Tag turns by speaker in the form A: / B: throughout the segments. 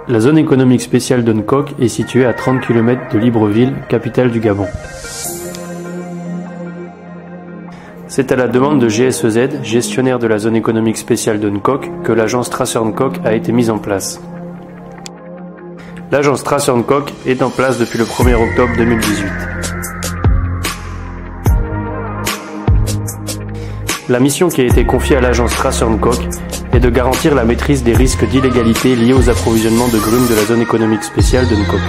A: La zone économique spéciale de Nkok est située à 30 km de Libreville, capitale du Gabon. C'est à la demande de GSEZ, gestionnaire de la zone économique spéciale de Nkok, que l'agence Tracer Nkok a été mise en place. L'agence Tracer Nkok est en place depuis le 1er octobre 2018. La mission qui a été confiée à l'agence Tracer Nkok est de garantir la maîtrise des risques d'illégalité liés aux approvisionnements de grumes de la zone économique spéciale de Nkok.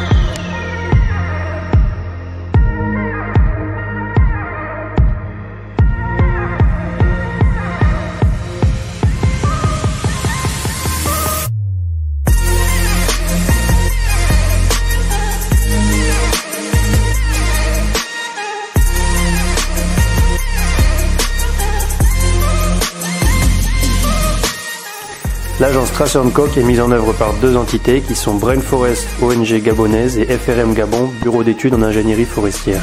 A: L'agence Tracer Nkok est mise en œuvre par deux entités qui sont Brain Forest ONG gabonaise et FRM Gabon, bureau d'études en ingénierie forestière.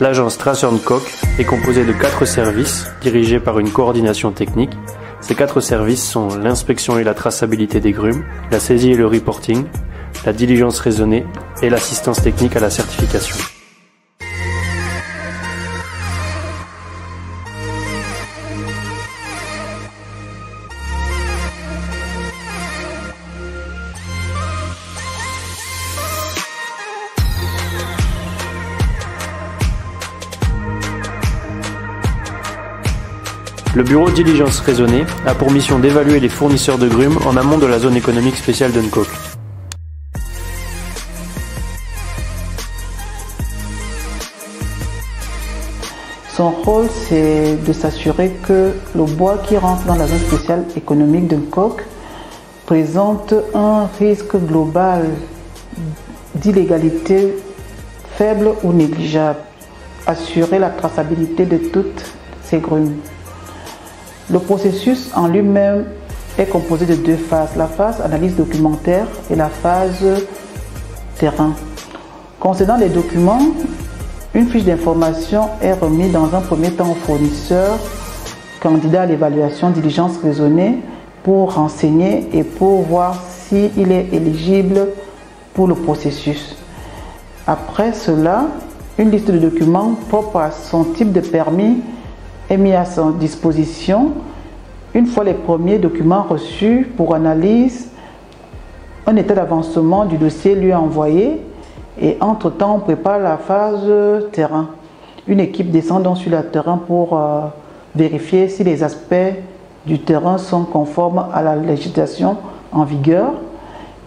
A: L'agence Tracer Nkok est composée de 4 services dirigés par une coordination technique. Ces 4 services sont l'inspection et la traçabilité des grumes, la saisie et le reporting, la diligence raisonnée et l'assistance technique à la certification. Le bureau de diligence raisonnée a pour mission d'évaluer les fournisseurs de grumes en amont de la zone économique spéciale de Nkok.
B: Son rôle, c'est de s'assurer que le bois qui rentre dans la zone spéciale économique de Nkok présente un risque global d'illégalité faible ou négligeable. Assurer la traçabilité de toutes ces grumes. Le processus en lui-même est composé de 2 phases, la phase analyse documentaire et la phase terrain. Concernant les documents, une fiche d'information est remise dans un premier temps au fournisseur, candidat à l'évaluation diligence raisonnée, pour renseigner et pour voir s'il est éligible pour le processus. Après cela, une liste de documents propres à son type de permis est mis à sa disposition. Une fois les premiers documents reçus pour analyse, un état d'avancement du dossier lui est envoyé et entre-temps on prépare la phase terrain. Une équipe descend donc sur le terrain pour vérifier si les aspects du terrain sont conformes à la législation en vigueur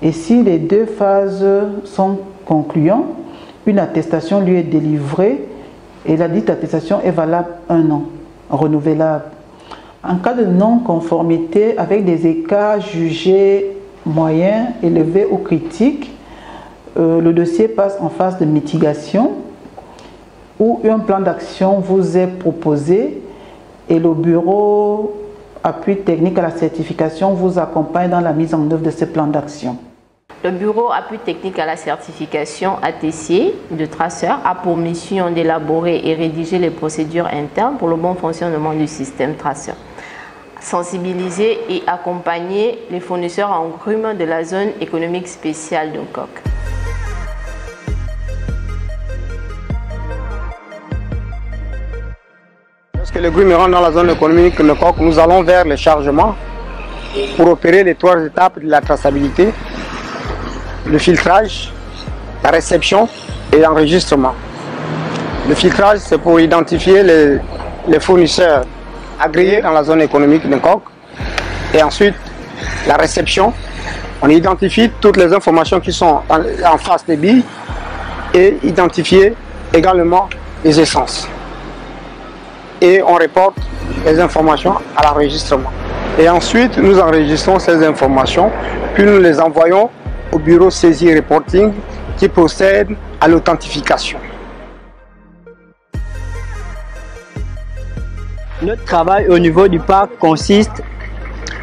B: et si les 2 phases sont concluantes, une attestation lui est délivrée et la dite attestation est valable 1 an. Renouvelable. En cas de non-conformité avec des écarts jugés moyens, élevés ou critiques, le dossier passe en phase de mitigation où un plan d'action vous est proposé et le bureau appui technique à la certification vous accompagne dans la mise en œuvre de ce plan d'action.
C: Le bureau appui technique à la certification ATC de Tracer a pour mission d'élaborer et rédiger les procédures internes pour le bon fonctionnement du système Tracer. Sensibiliser et accompagner les fournisseurs en grumes de la zone économique spéciale de Nkok.
D: Lorsque les grumes rentrent dans la zone économique de Nkok, nous allons vers le chargement pour opérer les 3 étapes de la traçabilité. Le filtrage, la réception et l'enregistrement. Le filtrage, c'est pour identifier les fournisseurs agréés dans la zone économique de Nkok. Et ensuite, la réception, on identifie toutes les informations qui sont en face des billes et identifier également les essences. Et on reporte les informations à l'enregistrement. Et ensuite, nous enregistrons ces informations, puis nous les envoyons au bureau saisie reporting qui procède à l'authentification.
E: Notre travail au niveau du parc consiste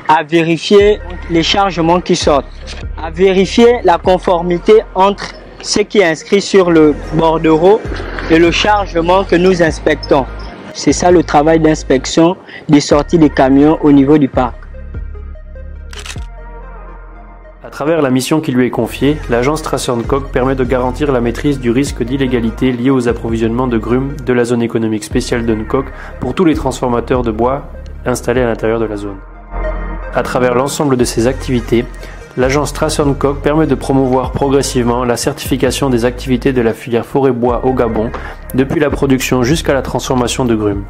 E: à vérifier les chargements qui sortent, à vérifier la conformité entre ce qui est inscrit sur le bordereau et le chargement que nous inspectons. C'est ça le travail d'inspection des sorties des camions au niveau du parc.
A: À travers la mission qui lui est confiée, l'agence Tracer & Coke permet de garantir la maîtrise du risque d'illégalité lié aux approvisionnements de grumes de la zone économique spéciale de Nkock pour tous les transformateurs de bois installés à l'intérieur de la zone. À travers l'ensemble de ces activités, l'agence Tracer & Coke permet de promouvoir progressivement la certification des activités de la filière forêt-bois au Gabon, depuis la production jusqu'à la transformation de grumes.